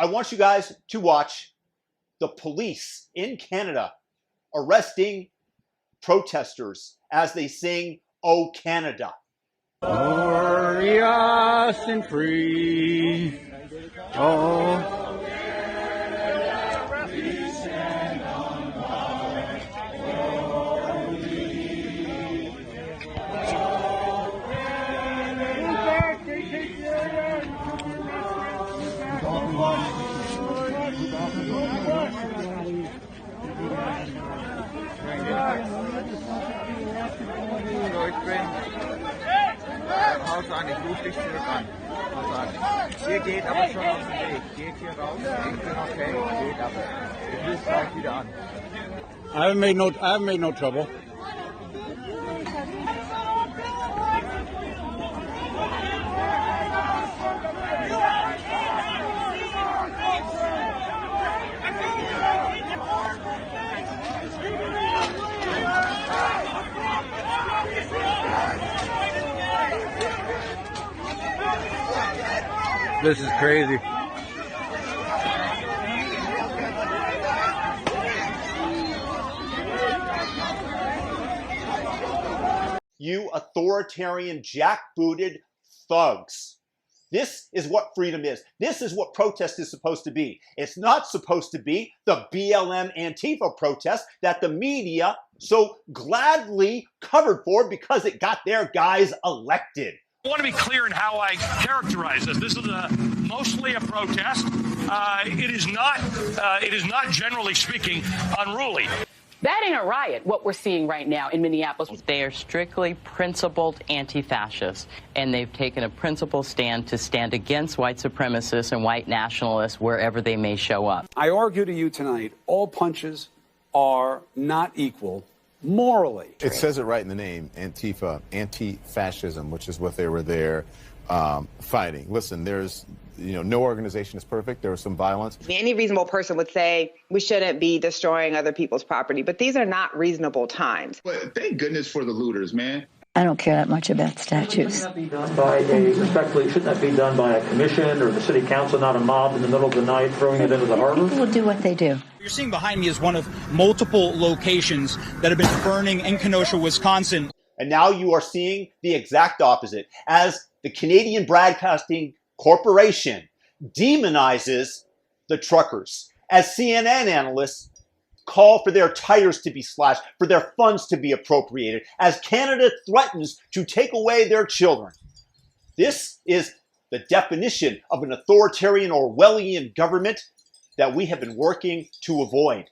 I want you guys to watch the police in Canada arresting protesters as they sing "O Canada." Glorious and free. Oh. Ich bin Haus an, ich rufe dich zurück an. Ihr geht aber schon auf den Weg. Geht hier raus, ich bin okay, geht aber. Ich rufe gleich wieder an. I haven't made no trouble. This is crazy. You authoritarian, jackbooted thugs. This is what freedom is. This is what protest is supposed to be. It's not supposed to be the BLM Antifa protest that the media so gladly covered for because it got their guys elected. I want to be clear in how I characterize this. This is mostly a protest. It is not, generally speaking, unruly. That ain't a riot, what we're seeing right now in Minneapolis. They are strictly principled anti-fascists, and they've taken a principled stand to stand against white supremacists and white nationalists wherever they may show up. I argue to you tonight, all punches are not equal morally. It says it right in the name, Antifa, anti-fascism, which is what they were there fighting. Listen, there's, no organization is perfect. There was some violence. Any reasonable person would say we shouldn't be destroying other people's property, but these are not reasonable times. But thank goodness for the looters, man. I don't care that much about statues. Shouldn't that be done by a commission or the city council, not a mob in the middle of the night throwing it into the harbor? People will do what they do. What you're seeing behind me is one of multiple locations that have been burning in Kenosha, Wisconsin. And now you are seeing the exact opposite as the Canadian Broadcasting Corporation demonizes the truckers, as CNN analysts call for their tires to be slashed, for their funds to be appropriated, as Canada threatens to take away their children. This is the definition of an authoritarian Orwellian government that we have been working to avoid.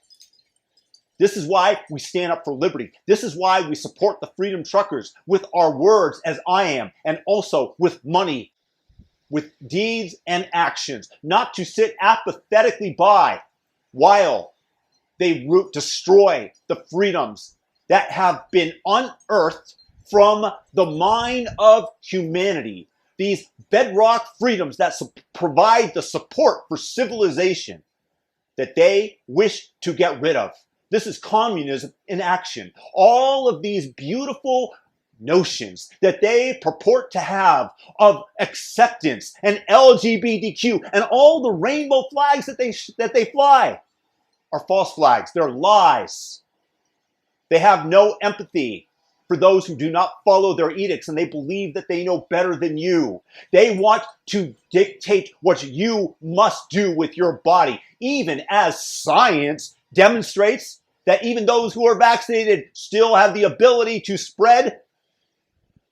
This is why we stand up for liberty. This is why we support the Freedom Truckers with our words, as I am, and also with money, with deeds and actions, not to sit apathetically by while they destroy the freedoms that have been unearthed from the mind of humanity. These bedrock freedoms that provide the support for civilization that they wish to get rid of. This is communism in action. All of these beautiful notions that they purport to have of acceptance and LGBTQ and all the rainbow flags that they fly are false flags. They're lies. They have no empathy for those who do not follow their edicts, and they believe that they know better than you. They want to dictate what you must do with your body, even as science demonstrates that even those who are vaccinated still have the ability to spread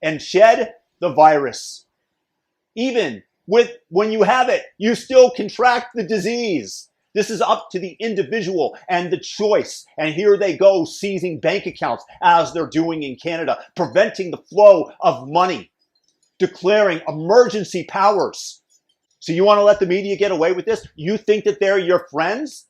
and shed the virus. Even when you have it, you still contract the disease. This is up to the individual and the choice. And here they go seizing bank accounts as they're doing in Canada, preventing the flow of money, declaring emergency powers. So you want to let the media get away with this? You think that they're your friends?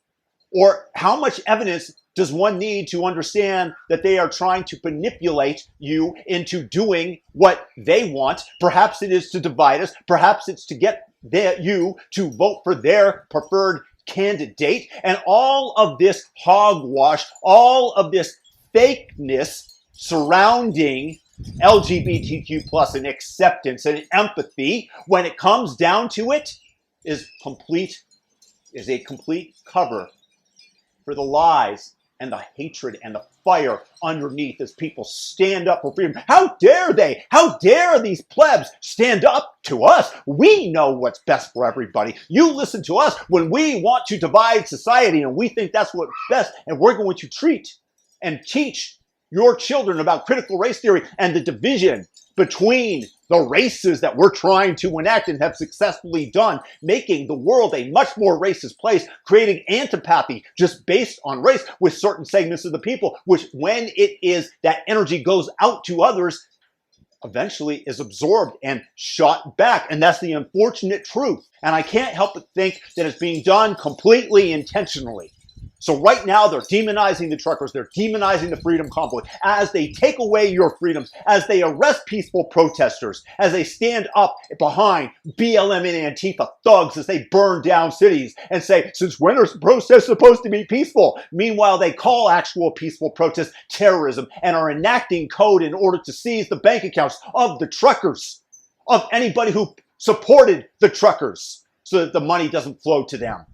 Or how much evidence does one need to understand that they are trying to manipulate you into doing what they want? Perhaps it is to divide us. Perhaps it's to get you to vote for their preferred candidate. And all of this hogwash, all of this fakeness surrounding LGBTQ plus and acceptance and empathy, when it comes down to it, is complete is a complete cover for the lies and the hatred and the fire underneath as people stand up for freedom. How dare they? How dare these plebs stand up to us? We know what's best for everybody. You listen to us when we want to divide society and we think that's what's best, and we're going to treat and teach your children about critical race theory and the division between the races that we're trying to enact and have successfully done, making the world a much more racist place, creating antipathy just based on race with certain segments of the people, which when it is that energy goes out to others, eventually is absorbed and shot back. And that's the unfortunate truth. And I can't help but think that it's being done completely intentionally. So right now, they're demonizing the truckers. They're demonizing the Freedom Convoy as they take away your freedoms, as they arrest peaceful protesters, as they stand up behind BLM and Antifa thugs, as they burn down cities and say, since when are protests supposed to be peaceful? Meanwhile, they call actual peaceful protests terrorism and are enacting code in order to seize the bank accounts of the truckers, of anybody who supported the truckers, so that the money doesn't flow to them,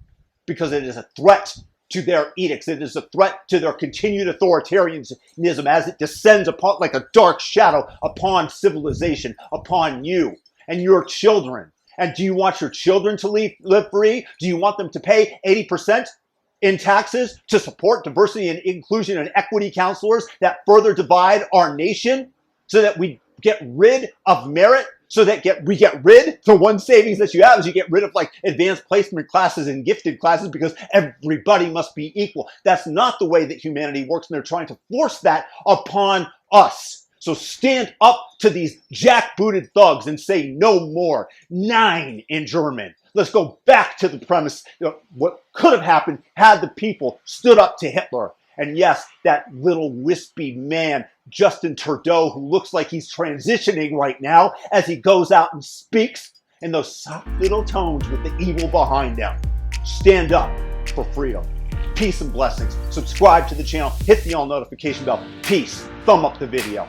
because it is a threat to their edicts. It is a threat to their continued authoritarianism as it descends upon like a dark shadow upon civilization, upon you and your children. And do you want your children to live free? Do you want them to pay 80% in taxes to support diversity and inclusion and equity counselors that further divide our nation so that we get rid of merit? So that we get rid, the one savings that you have is you get rid of like advanced placement classes and gifted classes because everybody must be equal. That's not the way that humanity works, and they're trying to force that upon us. So stand up to these jackbooted thugs and say no more. 9 in German. Let's go back to the premise. What could have happened had the people stood up to Hitler. And yes, that little wispy man, Justin Trudeau, who looks like he's transitioning right now as he goes out and speaks in those soft little tones with the evil behind them. Stand up for freedom. Peace and blessings. Subscribe to the channel. Hit the all notification bell. Peace. Thumb up the video.